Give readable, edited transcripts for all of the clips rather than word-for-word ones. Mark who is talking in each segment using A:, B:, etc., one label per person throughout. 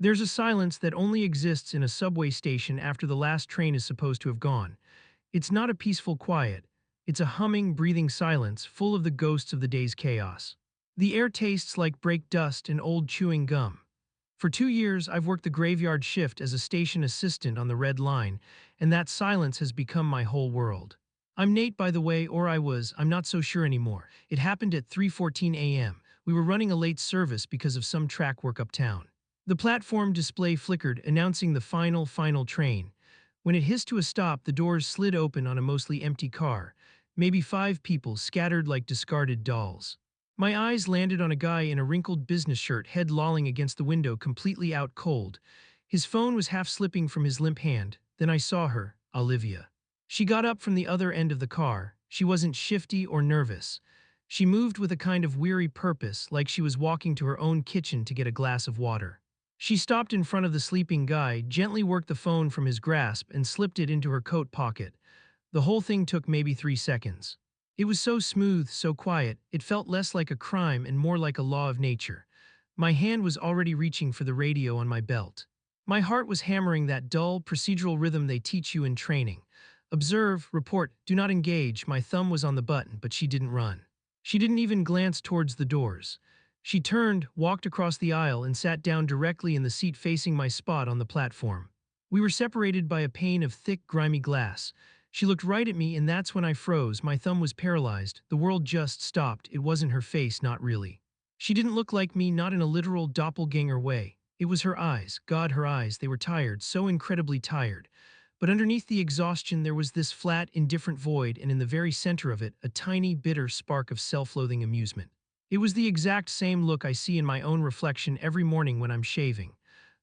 A: There's a silence that only exists in a subway station after the last train is supposed to have gone. It's not a peaceful quiet. It's a humming, breathing silence full of the ghosts of the day's chaos. The air tastes like brake dust and old chewing gum. For 2 years, I've worked the graveyard shift as a station assistant on the Red Line, and that silence has become my whole world. I'm Nate, by the way, or I'm not so sure anymore. It happened at 3:14 a.m. We were running a late service because of some track work uptown. The platform display flickered, announcing the final train. When it hissed to a stop, the doors slid open on a mostly empty car, maybe 5 people scattered like discarded dolls. My eyes landed on a guy in a wrinkled business shirt, head lolling against the window, completely out cold. His phone was half slipping from his limp hand. Then I saw her, Olivia. She got up from the other end of the car. She wasn't shifty or nervous. She moved with a kind of weary purpose, like she was walking to her own kitchen to get a glass of water. She stopped in front of the sleeping guy, gently worked the phone from his grasp, and slipped it into her coat pocket. The whole thing took maybe 3 seconds. It was so smooth, so quiet, it felt less like a crime and more like a law of nature. My hand was already reaching for the radio on my belt. My heart was hammering that dull, procedural rhythm they teach you in training. Observe, report, do not engage. My thumb was on the button, but she didn't run. She didn't even glance towards the doors. She turned, walked across the aisle, and sat down directly in the seat facing my spot on the platform. We were separated by a pane of thick, grimy glass. She looked right at me, and that's when I froze. My thumb was paralyzed. The world just stopped. It wasn't her face, not really. She didn't look like me, not in a literal doppelganger way. It was her eyes. God, her eyes. They were tired, so incredibly tired. But underneath the exhaustion, there was this flat, indifferent void, and in the very center of it, a tiny, bitter spark of self-loathing amusement. It was the exact same look I see in my own reflection every morning when I'm shaving.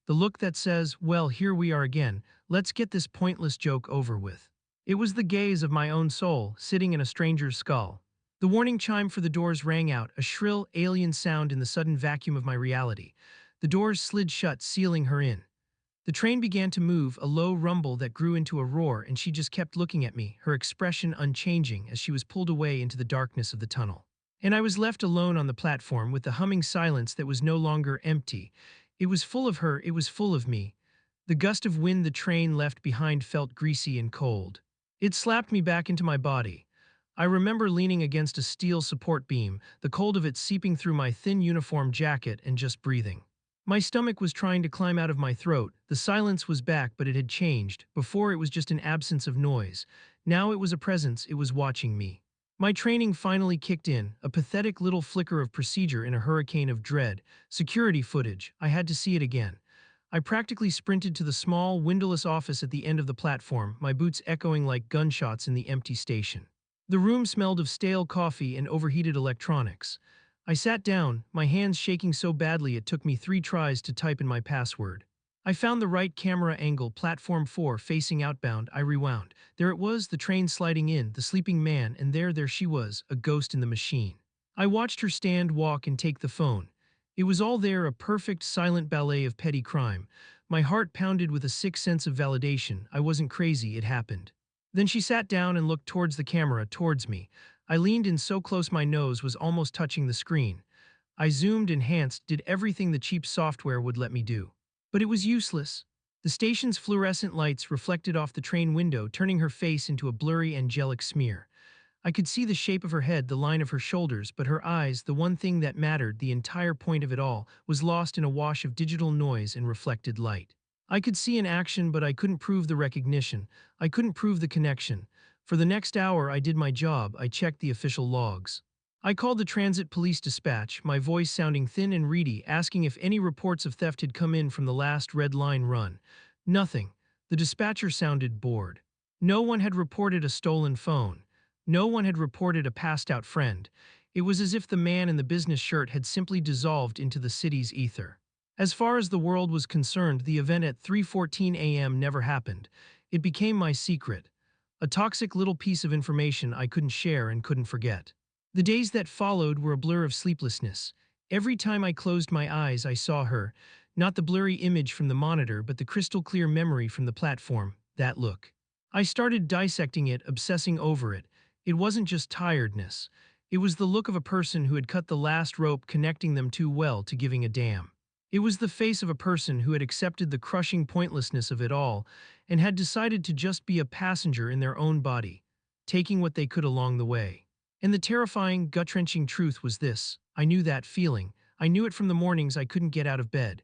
A: The look that says, well, here we are again, let's get this pointless joke over with. It was the gaze of my own soul, sitting in a stranger's skull. The warning chime for the doors rang out, a shrill, alien sound in the sudden vacuum of my reality. The doors slid shut, sealing her in. The train began to move, a low rumble that grew into a roar, and she just kept looking at me, her expression unchanging as she was pulled away into the darkness of the tunnel. And I was left alone on the platform with the humming silence that was no longer empty. It was full of her, it was full of me. The gust of wind the train left behind felt greasy and cold. It slapped me back into my body. I remember leaning against a steel support beam, the cold of it seeping through my thin uniform jacket, and just breathing. My stomach was trying to climb out of my throat. The silence was back, but it had changed. Before, it was just an absence of noise. Now it was a presence, it was watching me. My training finally kicked in, a pathetic little flicker of procedure in a hurricane of dread. Security footage. I had to see it again. I practically sprinted to the small, windowless office at the end of the platform, my boots echoing like gunshots in the empty station. The room smelled of stale coffee and overheated electronics. I sat down, my hands shaking so badly it took me 3 tries to type in my password. I found the right camera angle, platform 4, facing outbound. I rewound. There it was, the train sliding in, the sleeping man, and there she was, a ghost in the machine. I watched her stand, walk, and take the phone. It was all there, a perfect, silent ballet of petty crime. My heart pounded with a sick sense of validation. I wasn't crazy, it happened. Then she sat down and looked towards the camera, towards me. I leaned in so close my nose was almost touching the screen. I zoomed, enhanced, did everything the cheap software would let me do. But it was useless. The station's fluorescent lights reflected off the train window, turning her face into a blurry, angelic smear. I could see the shape of her head, the line of her shoulders, but her eyes, the one thing that mattered, the entire point of it all, was lost in a wash of digital noise and reflected light. I could see an action, but I couldn't prove the recognition. I couldn't prove the connection. For the next hour, I did my job. I checked the official logs. I called the transit police dispatch, my voice sounding thin and reedy, asking if any reports of theft had come in from the last Red Line run. Nothing. The dispatcher sounded bored. No one had reported a stolen phone. No one had reported a passed-out friend. It was as if the man in the business shirt had simply dissolved into the city's ether. As far as the world was concerned, the event at 3:14 a.m. never happened. It became my secret. A toxic little piece of information I couldn't share and couldn't forget. The days that followed were a blur of sleeplessness. Every time I closed my eyes, I saw her, not the blurry image from the monitor, but the crystal-clear memory from the platform, that look. I started dissecting it, obsessing over it. It wasn't just tiredness. It was the look of a person who had cut the last rope connecting them too well to giving a damn. It was the face of a person who had accepted the crushing pointlessness of it all and had decided to just be a passenger in their own body, taking what they could along the way. And the terrifying, gut-wrenching truth was this: I knew that feeling. I knew it from the mornings I couldn't get out of bed.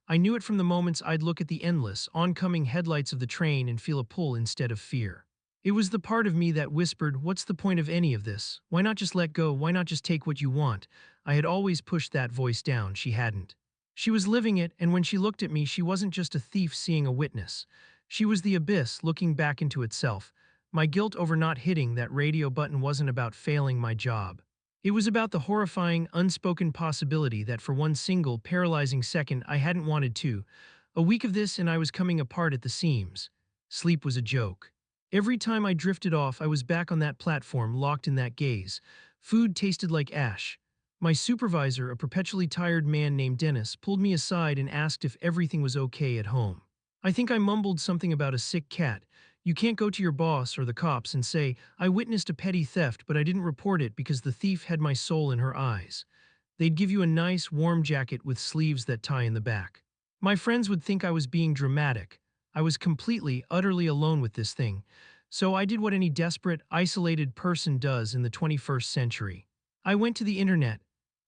A: I knew it from the moments I'd look at the endless, oncoming headlights of the train and feel a pull instead of fear. It was the part of me that whispered, "What's the point of any of this? Why not just let go? Why not just take what you want?" I had always pushed that voice down. She hadn't. She was living it, and when she looked at me, she wasn't just a thief seeing a witness. She was the abyss looking back into itself. My guilt over not hitting that radio button wasn't about failing my job. It was about the horrifying, unspoken possibility that for one single, paralyzing second I hadn't wanted to. A week of this and I was coming apart at the seams. Sleep was a joke. Every time I drifted off, I was back on that platform, locked in that gaze. Food tasted like ash. My supervisor, a perpetually tired man named Dennis, pulled me aside and asked if everything was okay at home. I think I mumbled something about a sick cat. You can't go to your boss or the cops and say, "I witnessed a petty theft, but I didn't report it because the thief had my soul in her eyes." They'd give you a nice, warm jacket with sleeves that tie in the back. My friends would think I was being dramatic. I was completely, utterly alone with this thing. So I did what any desperate, isolated person does in the 21st century. I went to the internet.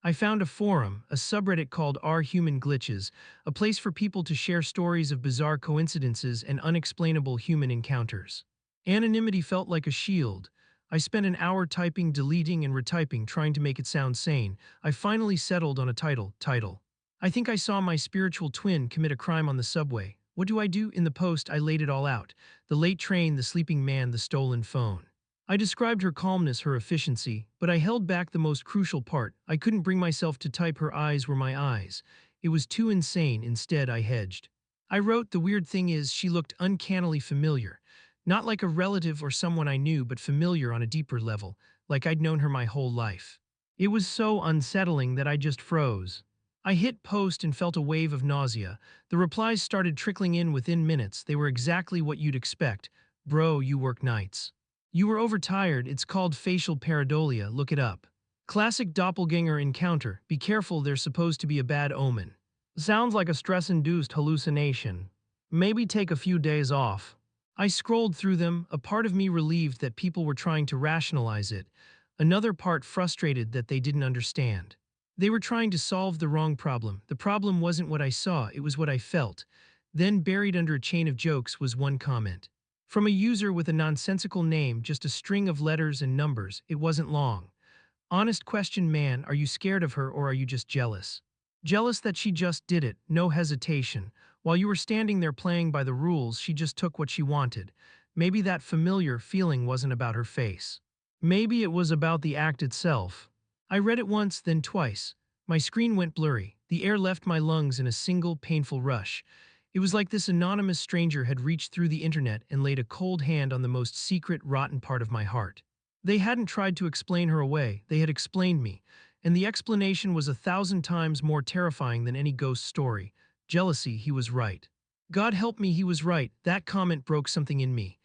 A: I found a forum, a subreddit called Our Human Glitches, a place for people to share stories of bizarre coincidences and unexplainable human encounters. Anonymity felt like a shield. I spent an hour typing, deleting, and retyping, trying to make it sound sane. I finally settled on a title. I think I saw my spiritual twin commit a crime on the subway. What do I do? In the post, I laid it all out. The late train, the sleeping man, the stolen phone. I described her calmness, her efficiency, but I held back the most crucial part. I couldn't bring myself to type "her eyes were my eyes." It was too insane. Instead, I hedged. I wrote, "The weird thing is, she looked uncannily familiar. Not like a relative or someone I knew, but familiar on a deeper level, like I'd known her my whole life." It was so unsettling that I just froze. I hit post and felt a wave of nausea. The replies started trickling in within minutes. They were exactly what you'd expect. "Bro, you work nights. You were overtired. It's called facial pareidolia. Look it up. Classic doppelganger encounter. Be careful, there's supposed to be a bad omen. Sounds like a stress-induced hallucination. Maybe take a few days off." I scrolled through them, a part of me relieved that people were trying to rationalize it, another part frustrated that they didn't understand. They were trying to solve the wrong problem. The problem wasn't what I saw, it was what I felt. Then, buried under a chain of jokes, was one comment. From a user with a nonsensical name, just a string of letters and numbers. It wasn't long. "Honest question, man, are you scared of her or are you just jealous? Jealous that she just did it, no hesitation. While you were standing there playing by the rules, she just took what she wanted. Maybe that familiar feeling wasn't about her face. Maybe it was about the act itself." I read it once, then twice. My screen went blurry. The air left my lungs in a single, painful rush. It was like this anonymous stranger had reached through the internet and laid a cold hand on the most secret, rotten part of my heart. They hadn't tried to explain her away, they had explained me. And the explanation was 1,000 times more terrifying than any ghost story. Jealousy, he was right. God help me, he was right. That comment broke something in me.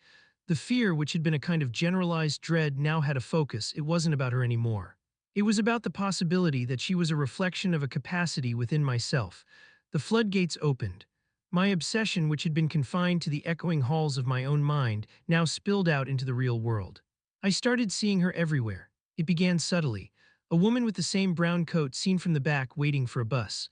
A: The fear, which had been a kind of generalized dread, now had a focus. It wasn't about her anymore. It was about the possibility that she was a reflection of a capacity within myself. The floodgates opened. My obsession, which had been confined to the echoing halls of my own mind, now spilled out into the real world. I started seeing her everywhere. It began subtly. A woman with the same brown coat seen from the back waiting for a bus.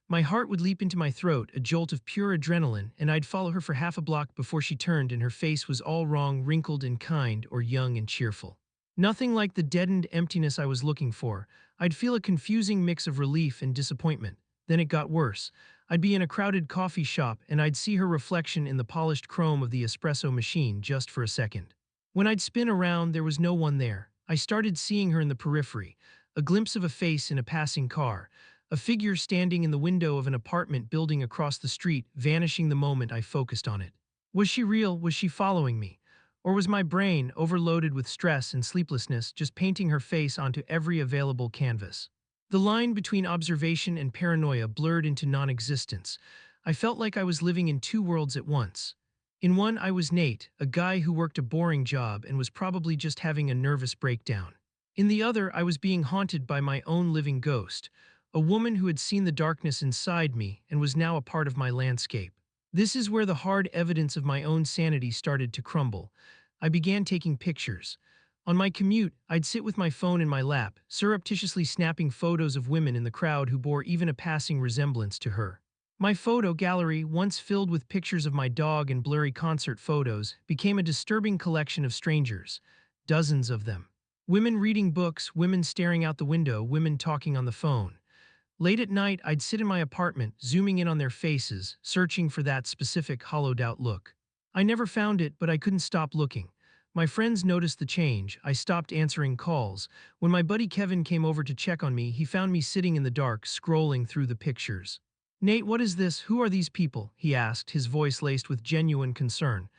A: My heart would leap into my throat, a jolt of pure adrenaline, and I'd follow her for half a block before she turned and her face was all wrong, wrinkled and kind, or young and cheerful. Nothing like the deadened emptiness I was looking for. I'd feel a confusing mix of relief and disappointment. Then it got worse. I'd be in a crowded coffee shop and I'd see her reflection in the polished chrome of the espresso machine just for a second. When I'd spin around, there was no one there. I started seeing her in the periphery, a glimpse of a face in a passing car, a figure standing in the window of an apartment building across the street, vanishing the moment I focused on it. Was she real? Was she following me? Or was my brain, overloaded with stress and sleeplessness, just painting her face onto every available canvas? The line between observation and paranoia blurred into non-existence. I felt like I was living in two worlds at once. In one, I was Nate, a guy who worked a boring job and was probably just having a nervous breakdown. In the other, I was being haunted by my own living ghost, a woman who had seen the darkness inside me and was now a part of my landscape. This is where the hard evidence of my own sanity started to crumble. I began taking pictures. On my commute, I'd sit with my phone in my lap, surreptitiously snapping photos of women in the crowd who bore even a passing resemblance to her. My photo gallery, once filled with pictures of my dog and blurry concert photos, became a disturbing collection of strangers. Dozens of them. Women reading books, women staring out the window, women talking on the phone. Late at night, I'd sit in my apartment, zooming in on their faces, searching for that specific hollowed-out look. I never found it, but I couldn't stop looking. My friends noticed the change. I stopped answering calls. When my buddy Kevin came over to check on me, he found me sitting in the dark, scrolling through the pictures. "Nate, what is this? Who are these people?" he asked, his voice laced with genuine concern.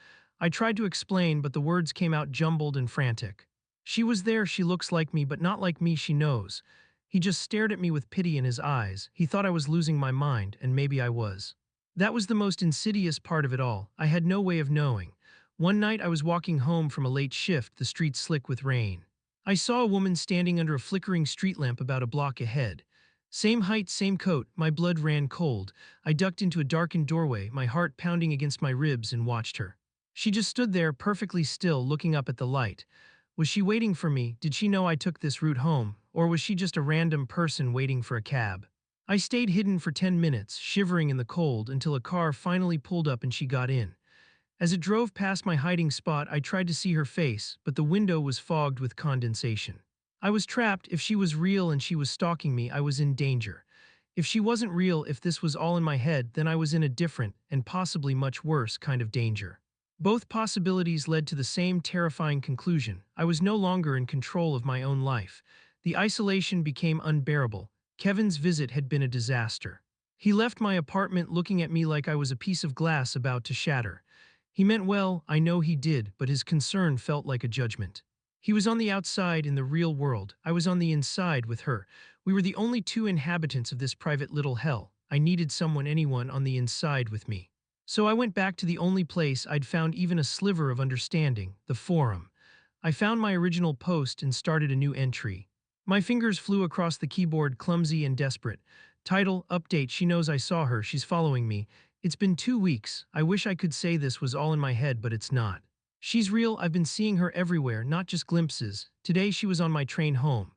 A: I tried to explain, but the words came out jumbled and frantic. "She was there, she looks like me, but not like me, she knows." He just stared at me with pity in his eyes. He thought I was losing my mind, and maybe I was. That was the most insidious part of it all. I had no way of knowing. One night I was walking home from a late shift, the streets slick with rain. I saw a woman standing under a flickering street lamp about a block ahead. Same height, same coat, my blood ran cold. I ducked into a darkened doorway, my heart pounding against my ribs, and watched her. She just stood there, perfectly still, looking up at the light. Was she waiting for me? Did she know I took this route home? Or was she just a random person waiting for a cab? I stayed hidden for 10 minutes, shivering in the cold, until a car finally pulled up and she got in. As it drove past my hiding spot, I tried to see her face, but the window was fogged with condensation. I was trapped. If she was real and she was stalking me, I was in danger. If she wasn't real, if this was all in my head, then I was in a different, and possibly much worse, kind of danger. Both possibilities led to the same terrifying conclusion. I was no longer in control of my own life. The isolation became unbearable. Kevin's visit had been a disaster. He left my apartment looking at me like I was a piece of glass about to shatter. He meant well, I know he did, but his concern felt like a judgment. He was on the outside in the real world. I was on the inside with her. We were the only two inhabitants of this private little hell. I needed anyone on the inside with me. So I went back to the only place I'd found even a sliver of understanding, the forum. I found my original post and started a new entry. My fingers flew across the keyboard, clumsy and desperate. Title, update, she knows I saw her, she's following me. It's been 2 weeks. I wish I could say this was all in my head, but it's not. She's real, I've been seeing her everywhere, not just glimpses. Today she was on my train home.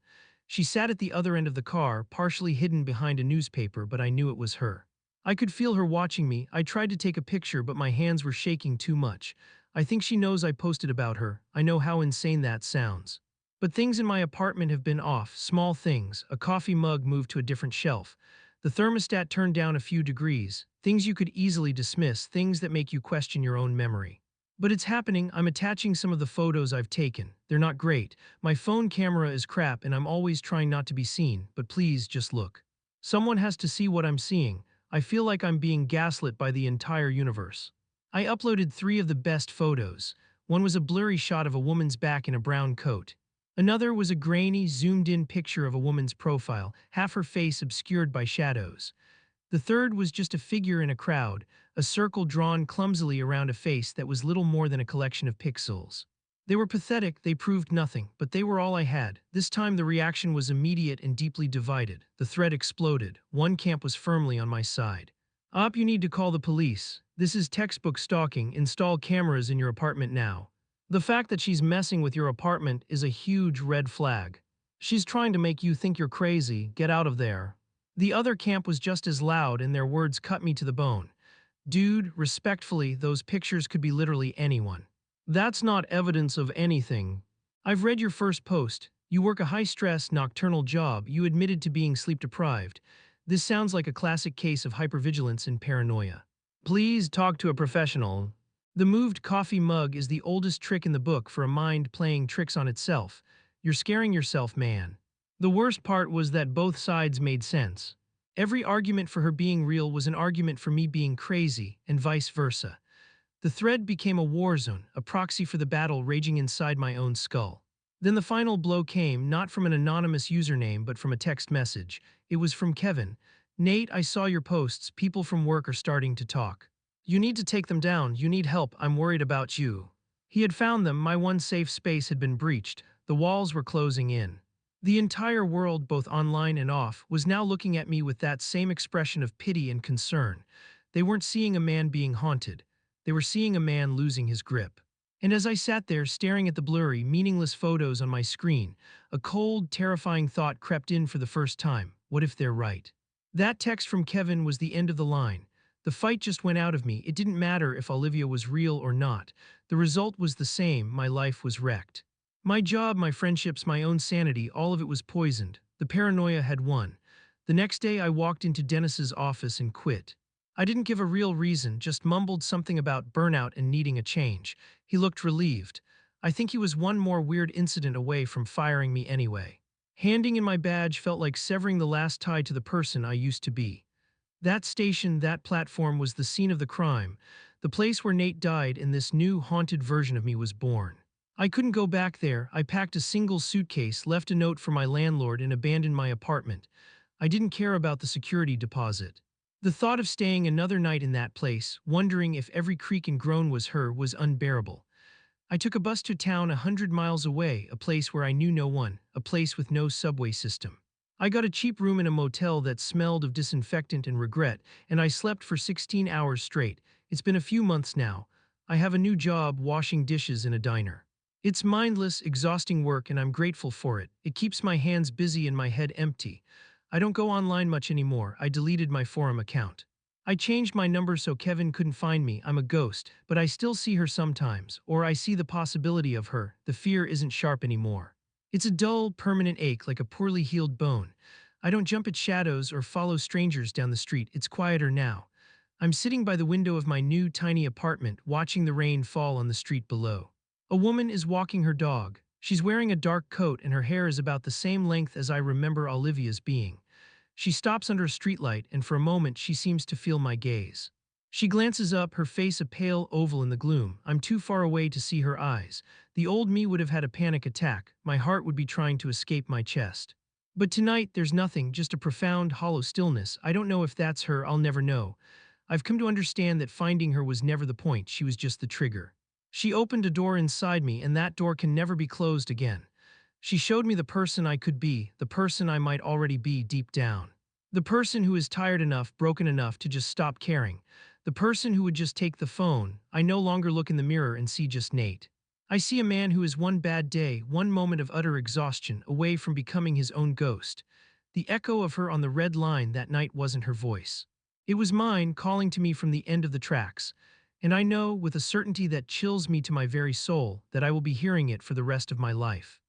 A: She sat at the other end of the car, partially hidden behind a newspaper, but I knew it was her. I could feel her watching me. I tried to take a picture, but my hands were shaking too much. I think she knows I posted about her. I know how insane that sounds. But things in my apartment have been off, small things. A coffee mug moved to a different shelf. The thermostat turned down a few degrees. Things you could easily dismiss, things that make you question your own memory. But it's happening. I'm attaching some of the photos I've taken. They're not great. My phone camera is crap and I'm always trying not to be seen, but please just look. Someone has to see what I'm seeing. I feel like I'm being gaslit by the entire universe. I uploaded 3 of the best photos. One was a blurry shot of a woman's back in a brown coat. Another was a grainy, zoomed-in picture of a woman's profile, half her face obscured by shadows. The third was just a figure in a crowd, a circle drawn clumsily around a face that was little more than a collection of pixels. They were pathetic, they proved nothing, but they were all I had. This time the reaction was immediate and deeply divided. The thread exploded. One camp was firmly on my side. "Op, you need to call the police. This is textbook stalking. Install cameras in your apartment now. The fact that she's messing with your apartment is a huge red flag. She's trying to make you think you're crazy. Get out of there." The other camp was just as loud, and their words cut me to the bone. "Dude, respectfully, those pictures could be literally anyone. That's not evidence of anything. I've read your first post. You work a high-stress, nocturnal job. You admitted to being sleep-deprived. This sounds like a classic case of hypervigilance and paranoia. Please talk to a professional." The moved coffee mug is the oldest trick in the book for a mind playing tricks on itself. You're scaring yourself, man. The worst part was that both sides made sense. Every argument for her being real was an argument for me being crazy, and vice versa. The thread became a war zone, a proxy for the battle raging inside my own skull. Then the final blow came, not from an anonymous username, but from a text message. It was from Kevin. "Nate, I saw your posts. People from work are starting to talk. You need to take them down. You need help. I'm worried about you." He had found them. My one safe space had been breached. The walls were closing in. The entire world, both online and off, was now looking at me with that same expression of pity and concern. They weren't seeing a man being haunted. They were seeing a man losing his grip. And as I sat there staring at the blurry, meaningless photos on my screen, a cold, terrifying thought crept in for the first time. What if they're right? That text from Kevin was the end of the line. The fight just went out of me. It didn't matter if Olivia was real or not. The result was the same. My life was wrecked. My job, my friendships, my own sanity, all of it was poisoned. The paranoia had won. The next day I walked into Dennis's office and quit. I didn't give a real reason, just mumbled something about burnout and needing a change. He looked relieved. I think he was one more weird incident away from firing me anyway. Handing in my badge felt like severing the last tie to the person I used to be. That station, that platform was the scene of the crime, the place where Nate died and this new haunted version of me was born. I couldn't go back there. I packed a single suitcase, left a note for my landlord, and abandoned my apartment. I didn't care about the security deposit. The thought of staying another night in that place, wondering if every creak and groan was her, was unbearable. I took a bus to town 100 miles away, a place where I knew no one, a place with no subway system. I got a cheap room in a motel that smelled of disinfectant and regret, and I slept for 16 hours straight. It's been a few months now. I have a new job washing dishes in a diner. It's mindless, exhausting work, and I'm grateful for it. It keeps my hands busy and my head empty. I don't go online much anymore. I deleted my forum account. I changed my number so Kevin couldn't find me. I'm a ghost, but I still see her sometimes, or I see the possibility of her. The fear isn't sharp anymore. It's a dull, permanent ache like a poorly healed bone. I don't jump at shadows or follow strangers down the street. It's quieter now. I'm sitting by the window of my new tiny apartment, watching the rain fall on the street below. A woman is walking her dog. She's wearing a dark coat and her hair is about the same length as I remember Olivia's being. She stops under a streetlight, and for a moment she seems to feel my gaze. She glances up, her face a pale oval in the gloom. I'm too far away to see her eyes. The old me would have had a panic attack. My heart would be trying to escape my chest. But tonight, there's nothing, just a profound, hollow stillness. I don't know if that's her, I'll never know. I've come to understand that finding her was never the point, she was just the trigger. She opened a door inside me, and that door can never be closed again. She showed me the person I could be, the person I might already be deep down. The person who is tired enough, broken enough to just stop caring. The person who would just take the phone. I no longer look in the mirror and see just Nate. I see a man who is one bad day, one moment of utter exhaustion, away from becoming his own ghost. The echo of her on the red line that night wasn't her voice. It was mine calling to me from the end of the tracks. And I know, with a certainty that chills me to my very soul, that I will be hearing it for the rest of my life.